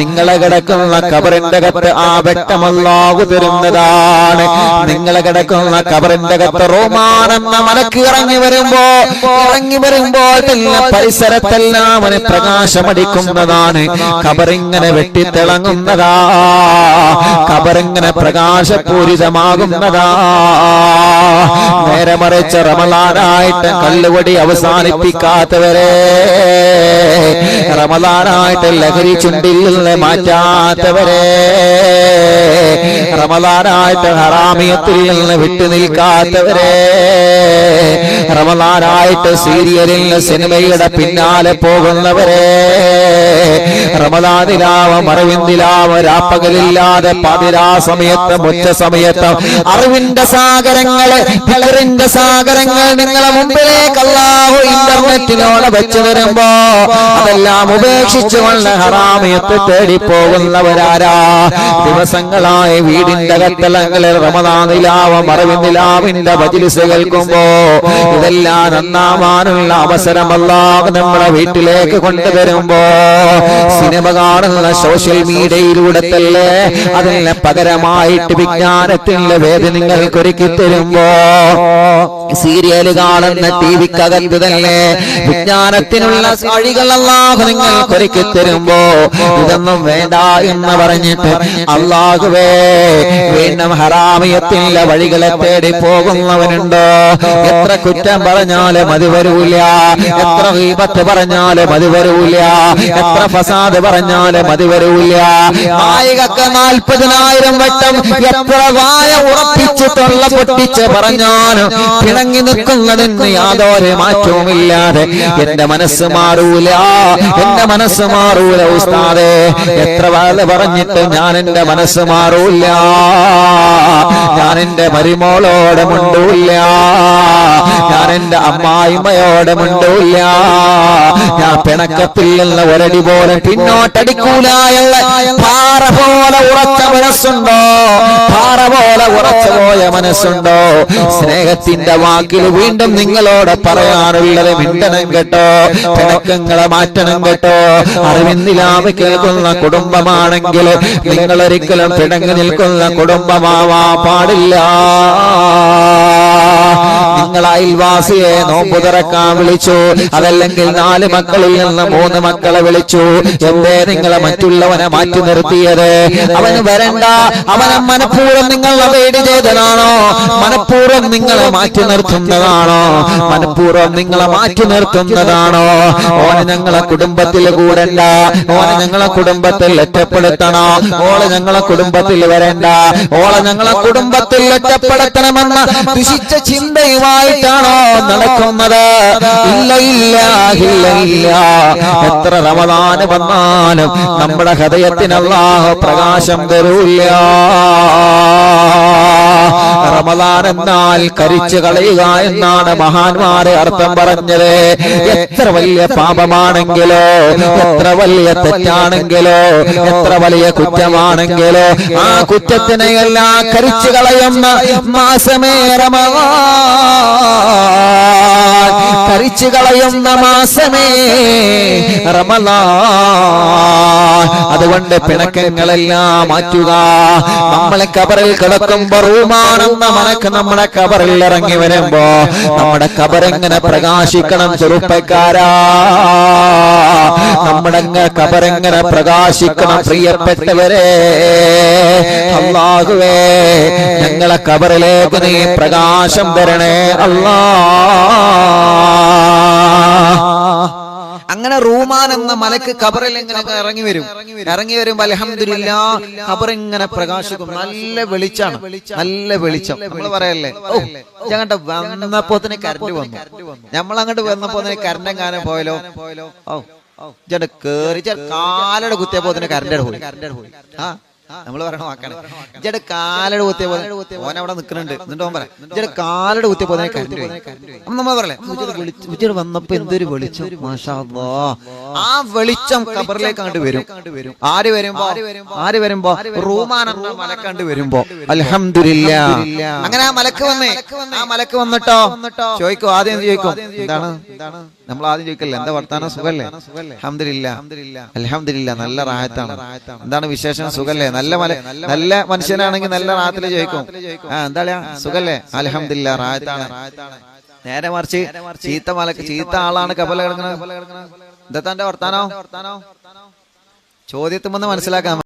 നിങ്ങളെ കിടക്കുന്ന ഖബറിന്റെ അകത്ത് ആ വെട്ടം അല്ലാഹു തരുന്നതാണ്. നിങ്ങളെ കിടക്കുന്ന ഖബറിന്റെ അകത്ത് റൂമാൻ എന്ന മലക്ക് ഇറങ്ങി വരുമ്പോൾ പരിസരത്തെല്ലാം അവന് പ്രകാശമടിക്കുന്നതാണ്. ഖബറിങ്ങനെ വെട്ടിത്തിളങ്ങുന്നതാ, ഖബറിങ്ങനെ പ്രകാശപൂരിതമാകുന്നതാ. നേരെ മറിച്ച് റമളാനായിട്ട് കല്ലുവടി അവസാനിപ്പിക്കാത്തവരെ, റമളാനായിട്ട് ലഹരി ചുണ്ടിൽ നിന്ന് മാറ്റാത്തവരെ, റമളാനായിട്ട് ഹറാമിയത്തിൽ നിന്ന് വിട്ടു നിൽക്കാത്തവരെ, റമളാനായിട്ട് സീരിയലിൽ സിനിമയുടെ പിന്നാലെ പോകുന്നവരെ, റമളാനിലാവ മറവിന്ദിലാവ രാപ്പകലില്ലാതെ പാതിരാ സമയത്ത് ഉച്ച സമയത്ത് അറിവിന്റെ സാഗരങ്ങള് ഫിക്റിന്റെ സാഗരങ്ങൾ നിങ്ങളെ മുമ്പിലേക്ക് അല്ലാഹു ഇന്റർനെറ്റിനോട് വെച്ചു തരുമ്പോ അതെല്ലാം ഉപേക്ഷിച്ചുകൊണ്ട് ഹറാമിയത്ത് തേടി പോകുന്നവരാരാ? ദിവസങ്ങളായി വീടിന്റെ കത്തളങ്ങളിൽ റമളാനിലാവ മറവിന്ദിലാവിന്റെ മജ്‌ലിസ് കേൾക്കുമ്പോ ഇതെല്ലാം നന്നാവാനുള്ള അവസരം അല്ലാഹു നമ്മുടെ വീട്ടിലേക്ക് കൊണ്ടുവരുമ്പോ സിനിമ കാണുന്ന സോഷ്യൽ മീഡിയയിലൂടെ തന്നെ അതിന് പകരമായിട്ട് വിജ്ഞാനത്തിന്റെ വേദനകൾ ഒരുക്കി തരുമ്പോ, സീരിയൽ കാണുന്ന ടിവിക്കകത്ത് തന്നെ വിജ്ഞാനത്തിനുള്ള വഴികൾ അല്ലാഹു നിങ്ങൾക്ക് ഒരുക്കി തരുമ്പോ ഇതൊന്നും വേണ്ട എന്ന് പറഞ്ഞിട്ട് അല്ലാഹുവേ വീണ്ടും ഹറാമിയത്തിന്റെ വഴികളെ തേടി പോകുന്നവനുണ്ടോ? എത്ര കുറ്റം പറഞ്ഞാലും മതി വരൂല, എത്ര ഗീബത്ത് പറഞ്ഞാലും മതി വരൂല, എത്ര ഫസാദ് പറഞ്ഞാലും മതി വരൂല. ആയിരക്ക് 40,000 വട്ടം എത്ര വായ ഉറപ്പിച്ച് തൊള്ള പൊട്ടിച്ച് പറഞ്ഞാലും പിണങ്ങി നിൽക്കുന്നതിന് യാതൊരു മാറ്റവുമില്ലാതെ എന്റെ മനസ്സ് മാറൂല, എന്റെ മനസ്സ് മാറൂല ഉസ്താദേ. എത്ര വാല പറഞ്ഞിട്ട് ഞാൻ എന്റെ മനസ്സ് മാറൂല, ഞാൻ എന്റെ മരുമോളോട് മുണ്ടൂല്ല, ഞാൻ എന്റെ അമ്മായിമ്മയോട് മുണ്ടൂല്ല, ഞാൻ പിണക്കത്തിൽ നിന്ന് ഒരടി പോലെ പിന്നോട്ടടിക്കൂല എന്ന പാറ പോലെ ഉറച്ച മനസ്സുണ്ടോ? പാറ പോലെ ഉറച്ചു പോയ മനസ്സുണ്ടോ? സ്നേഹത്തിന്റെ വാക്കിൽ വീണ്ടും നിങ്ങളോട് പറയാനുള്ളത് മിണ്ടണം കേട്ടോ, പിണക്കങ്ങളെ മാറ്റണം കേട്ടോ. അറിവിന്ദിലാവ് കേൾക്കുന്ന കുടുംബമാണെങ്കിൽ നിങ്ങൾ ഒരിക്കലും പിണങ്ങി നിൽക്കുന്ന കുടുംബമാവാ പാടില്ല. നിങ്ങൾ അയൽവാസിയെ നോമ്പ് തുറക്കാൻ വിളിച്ചു, അതല്ലെങ്കിൽ 4 മക്കളിൽ നിന്ന് 3 മക്കളെ വിളിച്ചു, എന്തേ നിങ്ങളെ മറ്റുള്ളവനെ മാറ്റി നിർത്തിയത്? അവന് വരണ്ട, അവനെ മനഃപൂർവ്വം നിങ്ങൾ അവൈഡ് ചെയ്തതാണോ? മനഃപൂർവ്വം നിങ്ങളെ മാറ്റി നിർത്തുന്നതാണോ? മനഃപൂർവ്വം നിങ്ങളെ മാറ്റി നിർത്തുന്നതാണോ? ഓനെ ഞങ്ങളെ കുടുംബത്തിൽ കൂടണ്ട, ഓനെ ഞങ്ങളെ കുടുംബത്തിൽ ഒറ്റപ്പെടുത്തണോ? ഓളെ ഞങ്ങളെ കുടുംബത്തിൽ വരണ്ട, ഓളെ ഞങ്ങളെ കുടുംബത്തിൽ ഒറ്റപ്പെടുത്തണമെന്ന ദുഷിച്ച ചിന്തയുമായിട്ടാണോ നടക്കുന്നത്? ഇല്ല ഇല്ല ഇല്ല ഇല്ല. എത്ര റമളാൻ വന്നാലും നമ്മുടെ ഹൃദയത്തിന് അല്ലാഹു പ്രകാശം തരൂല്ല. റമളാൻ എന്നാൽ കരിച്ചു കളയുക എന്നാണ് മഹാന്മാരെ അർത്ഥം പറഞ്ഞത്. എത്ര വലിയ പാപമാണെങ്കിലോ, എത്ര വലിയ തെറ്റാണെങ്കിലോ, എത്ര വലിയ കുറ്റമാണെങ്കിലോ ആ കുറ്റത്തിനെയെല്ലാം കരിച്ചു കളയുന്ന മാസമേ റമളാൻ, കരിച്ചു കളയുന്ന മാസമേ റമളാൻ. അതുകൊണ്ട് പിണക്കങ്ങളെല്ലാം മാറ്റുക. നമ്മളെ കബറിൽ കിടക്കുമ്പോ റൂമാനെന്ന മലക്ക് നമ്മുടെ കബറിൽ ഇറങ്ങി വരുമ്പോ നമ്മുടെ കബറെങ്ങനെ പ്രകാശിക്കണം ചെറുപ്പക്കാരാ, നമ്മുടെ കബറെങ്ങനെ പ്രകാശിക്കണം പ്രിയപ്പെട്ടവരെ. അല്ലാഹുവേ ഞങ്ങളെ കബറിലേക്ക് നീ പ്രകാശം തരണേ അല്ലാ. അങ്ങനെ റൂമാൻ എന്ന മലക്ക് ഖബറിൽ ഇങ്ങനെ ഇറങ്ങി വരുമ്പോ അൽഹംദുലില്ലാഹ് ഖബർ ഇങ്ങനെ പ്രകാശിക്കും. നല്ല വെളിച്ചാണ്, നല്ല വെളിച്ചം. നമ്മൾ പറയല്ലേ, ഓ ഞങ്ങട്ട് വന്നപ്പോ തന്നെ കറണ്ട് വന്നു, നമ്മളങ്ങോട്ട് വന്നപ്പോ തന്നെ കറണ്ട് എങ്ങനെ പോയല്ലോ, ഓ ചേട്ടൻ കേറി കാലയുടെ കുത്തിയപ്പോ തന്നെ കറണ്ട് പോയി. ആ നമ്മള് പറയണ വാക്കാണ്. ഇജ്ജടെ കാലയുടെ കുത്തിയ പോലെ ഓൻ അവിടെ നിൽക്കുന്നുണ്ട്, എന്നിട്ട് ഓൻ പറയാം ഇജ്ജടെ കാലയുടെ കുത്തിയ പോലെ കറണ്ട് പോയി. നമ്മൾ പറയല്ലേ ഉജ്ജട് വന്നപ്പോ എന്തൊരു വെളിച്ചം, മാഷാ അല്ലാഹ് ആ വെളിച്ചം ഖബറിലേക്ക് കണ്ടു വരും. ആര് വരുമ്പോ റൂമാനെന്ന മലക്ക് കണ്ടു വരുമ്പോ അൽഹംദുലില്ലാ. അങ്ങനെ ആ മലക്ക് വന്നിട്ടോ ചോദിക്കും, ആദ്യം ചോദിക്കും എന്താണ് നമ്മൾ ആദ്യം ചോദിക്കല്ലേ, എന്താ വർത്താനം, സുഖല്ലേ? അൽഹംദുലില്ലാ നല്ല റാഹത്താണ്. എന്താണ് വിശേഷം, സുഖല്ലേ? നല്ല മനുഷ്യനാണെങ്കിൽ നല്ല റാഹത്തിൽ ചോദിക്കും, എന്താ സുഖല്ലേ? അൽഹംദുലില്ലാ റാഹത്താണ്. നേരെ മറിച്ച് ചീത്ത ആളാണ് കബറിൽ കിടക്കുന്നത്, എന്താ തന്റെ വർത്താനോ? ചോദ്യത്തിൽ വന്ന് മനസ്സിലാക്കാൻ